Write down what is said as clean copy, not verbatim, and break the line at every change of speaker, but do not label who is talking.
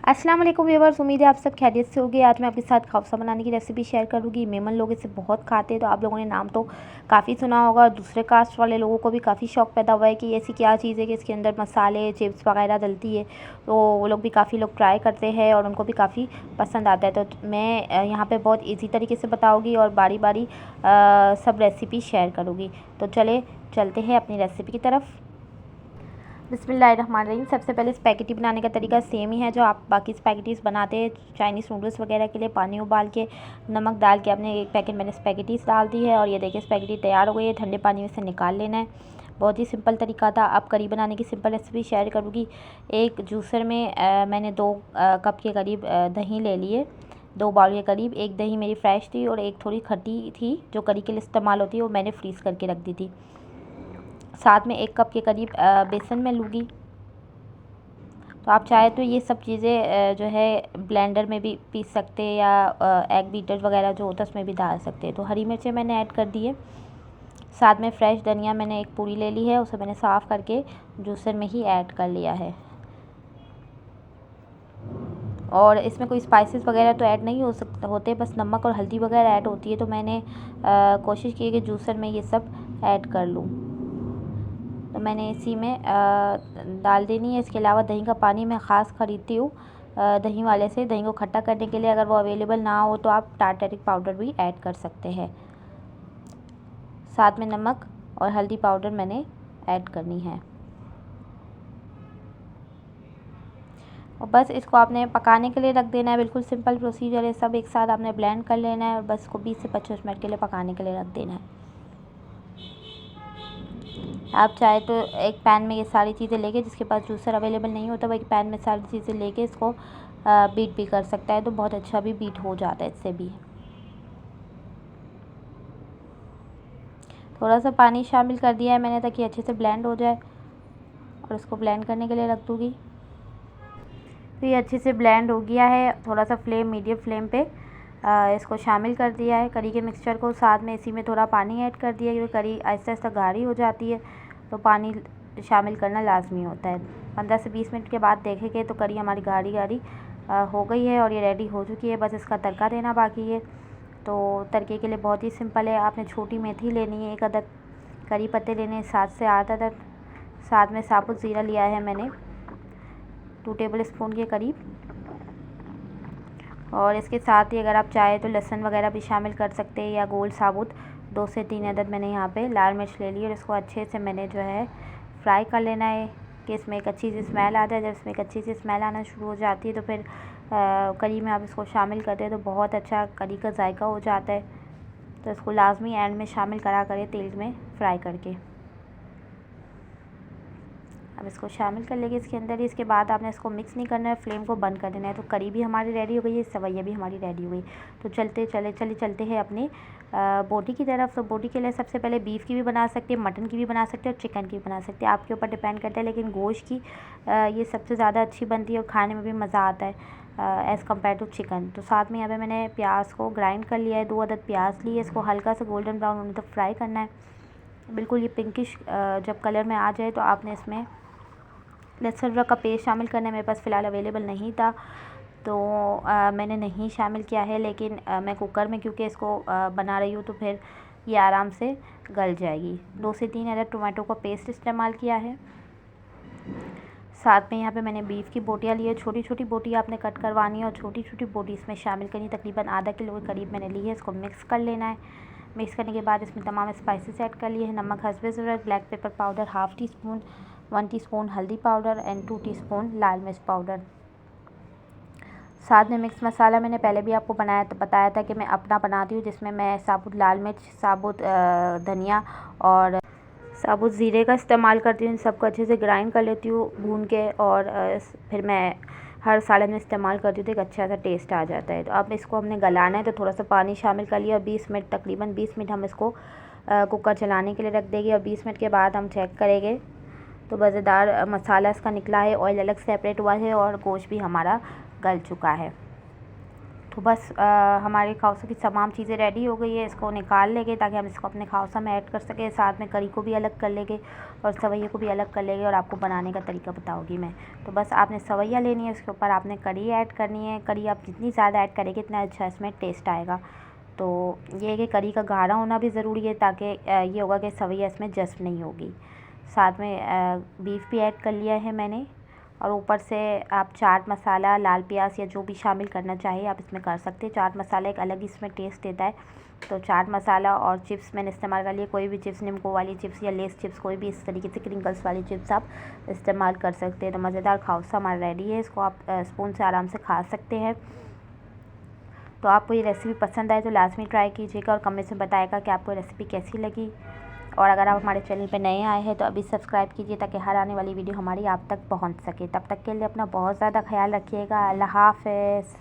अस्सलाम वालेकुम व्यूअर्स, उम्मीद है आप सब खैरियत से होंगे। आज मैं आपके साथ खौफसा बनाने की रेसिपी शेयर करूंगी। मेमन लोग इसे बहुत खाते हैं, तो आप लोगों ने नाम तो काफ़ी सुना होगा और दूसरे कास्ट वाले लोगों को भी काफ़ी शौक पैदा हुआ है कि ऐसी क्या चीज़ है कि इसके अंदर मसाले चिप्स वगैरह डलती है। तो वो लोग भी काफ़ी लोग ट्राई करते हैं और उनको भी काफ़ी पसंद आता है। तो मैं यहाँ पर बहुत ईजी तरीके से बताऊँगी और बारी बारी सब रेसिपी शेयर करूँगी। तो चलते हैं अपनी रेसिपी की तरफ। बिस्मिल्लाहिर्रहमानिर्रहीम। सबसे पहले स्पैगेटी बनाने का तरीका सेम ही है जो आप बाकी स्पैगेटीज़ बनाते हैं। चाइनीज़ नूडल्स वगैरह के लिए पानी उबाल के नमक डाल के आपने एक पैकेट मैंने स्पैगेटीज़ डाल दी है और ये देखिए स्पैगेटी तैयार हो गई है। ठंडे पानी में से निकाल लेना है। बहुत ही सिंपल तरीका था। अब करी बनाने की सिंपल रेसिपी शेयर करूँगी। एक जूसर में मैंने 2 कप के करीब दही ले लिए, 2 बाउल के करीब। एक दही मेरी फ्रेश थी और एक थोड़ी खट्टी थी जो करी के लिए इस्तेमाल होती है, वो मैंने फ्रीज़ करके रख दी थी। साथ में 1 कप के करीब बेसन मैं लूँगी। तो आप चाहे तो ये सब चीज़ें जो है ब्लेंडर में भी पीस सकते हैं या एग बीटर वगैरह जो होता है उसमें भी डाल सकते हैं। तो हरी मिर्चें मैंने ऐड कर दी है। साथ में फ्रेश धनिया मैंने एक पूरी ले ली है, उसे मैंने साफ़ करके जूसर में ही ऐड कर लिया है। और इसमें कोई स्पाइसेस वगैरह तो ऐड नहीं होते, बस नमक और हल्दी वगैरह ऐड होती है। तो मैंने कोशिश की है कि जूसर में ये सब ऐड कर लूँ। तो मैंने इसी में डाल देनी है। इसके अलावा दही का पानी मैं ख़ास ख़रीदती हूँ दही वाले से, दही को खट्टा करने के लिए। अगर वो अवेलेबल ना हो तो आप टार्टरिक पाउडर भी ऐड कर सकते हैं। साथ में नमक और हल्दी पाउडर मैंने ऐड करनी है। और बस इसको आपने पकाने के लिए रख देना है। बिल्कुल सिंपल प्रोसीजर है। सब एक साथ आपने ब्लेंड कर लेना है और बस इसको 20 से 25 मिनट के लिए पकाने के लिए रख देना है। आप चाहे तो एक पैन में ये सारी चीज़ें लेके, जिसके पास जूसर अवेलेबल नहीं होता वो एक पैन में सारी चीज़ें लेके इसको बीट भी कर सकता है। तो बहुत अच्छा भी बीट हो जाता है इससे भी। थोड़ा सा पानी शामिल कर दिया है मैंने ताकि अच्छे से ब्लेंड हो जाए और इसको ब्लेंड करने के लिए रख दूँगी। तो ये अच्छे से ब्लेंड हो गया है। थोड़ा सा मीडियम फ्लेम पे इसको शामिल कर दिया है करी के मिक्सचर को। साथ में इसी में थोड़ा पानी ऐड कर दिया क्योंकि करी आहिस्ता आहिस्ता गाढ़ी हो जाती है, तो पानी शामिल करना लाजमी होता है। 15 से 20 मिनट के बाद देखेंगे तो करी हमारी गाढ़ी गाढ़ी हो गई है और ये रेडी हो चुकी है। बस इसका तड़का देना बाकी है। तो तड़के के लिए बहुत ही सिंपल है। आपने छोटी मेथी लेनी है, 1 अदद करी पत्ते लेने हैं, 7 से 8 अदद। साथ में साबुत ज़ीरा लिया है मैंने 2 टेबल स्पून के करीब। और इसके साथ ही अगर आप चाहें तो लहसुन वगैरह भी शामिल कर सकते हैं या गोल साबुत 2 से 3 अदद मैंने यहाँ पे लाल मिर्च ले ली और इसको अच्छे से मैंने जो है फ्राई कर लेना है कि इसमें एक अच्छी सी स्मेल आ जाए। जब इसमें एक अच्छी सी स्मेल आना शुरू हो जाती है तो फिर करी में आप इसको शामिल करते हैं तो बहुत अच्छा करी का जायका हो जाता है। तो इसको लाजमी एंड में शामिल करा करें तेल में फ्राई करके। अब इसको शामिल कर लेंगे इसके अंदर ही। इसके बाद आपने इसको मिक्स नहीं करना है, फ्लेम को बंद कर देना है। तो करी भी हमारी रेडी हो गई है, सवैया भी हमारी रेडी हो गई। तो चलते हैं अपने बोटी की तरफ। तो बोटी के लिए सबसे पहले बीफ की भी बना सकते हैं, मटन की भी बना सकते हैं और चिकन की भी बना सकते हैं, आपके ऊपर डिपेंड करता है। लेकिन गोश्त की ये सबसे ज़्यादा अच्छी बनती है और खाने में भी मज़ा आता है एज़ कम्पेयर टू चिकन। तो साथ में यहाँ पे मैंने प्याज को ग्राइंड कर लिया है, 2 अदद प्याज लिए। इसको हल्का सा गोल्डन ब्राउन होने तक फ्राई करना है। बिल्कुल ये पिंकिश जब कलर में आ जाए तो आपने इसमें लहसुन अदरक का पेस्ट शामिल करना है। मेरे पास फ़िलहाल अवेलेबल नहीं था तो मैंने नहीं शामिल किया है। लेकिन मैं कुकर में क्योंकि इसको बना रही हूँ तो फिर ये आराम से गल जाएगी। 2 से 3 अदद टोमेटो का पेस्ट इस्तेमाल किया है। साथ में यहाँ पे मैंने बीफ की बोटियाँ ली है। छोटी छोटी बोटी आपने कट करवानी है और छोटी छोटी बोटी इसमें शामिल करनी। तकरीबन आधा किलो के करीब मैंने ली है। इसको मिक्स कर लेना है। मिक्स करने के बाद इसमें तमाम स्पाइसेस ऐड कर लिए हैं। नमक हस्बे ज़रूरत, black pepper powder ½ teaspoon, 1 teaspoon हल्दी पाउडर एंड 2 टीस्पून लाल मिर्च पाउडर। साथ में मिक्स मसाला मैंने पहले भी आपको बताया था कि मैं अपना बनाती हूँ, जिसमें मैं साबुत लाल मिर्च, साबुत धनिया और साबुत ज़ीरे का इस्तेमाल करती हूँ। इन सबको अच्छे से ग्राइंड कर लेती हूँ भून के और फिर मैं हर सालन में इस्तेमाल करती हूँ तो एक अच्छा सा टेस्ट आ जाता है। तो अब इसको हमने गलाना है तो थोड़ा सा पानी शामिल कर लिया और 20 मिनट तकरीबन 20 मिनट हम इसको कुकर चलाने के लिए रख देंगे। और 20 मिनट के बाद हम चेक करेंगे तो मज़ेदार मसाला इसका निकला है, ऑयल अलग सेपरेट हुआ है और गोश्त भी हमारा गल चुका है। तो बस हमारे खाउसा की तमाम चीज़ें रेडी हो गई है। इसको निकाल लेंगे ताकि हम इसको अपने खाउसा में ऐड कर सकें। साथ में करी को भी अलग कर लेंगे और सवैया को भी अलग कर लेंगे और आपको बनाने का तरीका बताऊँगी मैं। तो बस आपने सवैया लेनी है, उसके ऊपर आपने करी ऐड करनी है। करी आप जितनी ज़्यादा ऐड करेंगे इतना अच्छा इसमें टेस्ट आएगा। तो ये है कि करी का गाढ़ा होना भी ज़रूरी है ताकि ये होगा कि सवैया इसमें जस्ट नहीं होगी। साथ में बीफ भी ऐड कर लिया है मैंने और ऊपर से आप चाट मसाला, लाल प्याज या जो भी शामिल करना चाहिए आप इसमें कर सकते हैं। चाट मसाला एक अलग ही इसमें टेस्ट देता है। तो चाट मसाला और चिप्स मैंने इस्तेमाल कर लिए। कोई भी चिप्स, निम्को वाली चिप्स या लेस चिप्स, कोई भी इस तरीके से क्रिंकल्स वाली चिप्स आप इस्तेमाल कर सकते हैं। तो मज़ेदार खाउसा हमारा रेडी है। इसको आप स्पून से आराम से खा सकते हैं। तो आपको ये रेसिपी पसंद आए तो लाजमी ट्राई कीजिएगा और कमेंट्स में बताइएगा कि आपको रेसिपी कैसी लगी। और अगर आप हमारे चैनल पर नए आए हैं तो अभी सब्सक्राइब कीजिए ताकि हर आने वाली वीडियो हमारी आप तक पहुंच सके। तब तक के लिए अपना बहुत ज़्यादा ख्याल रखिएगा। अल्लाह हाफ़िज़।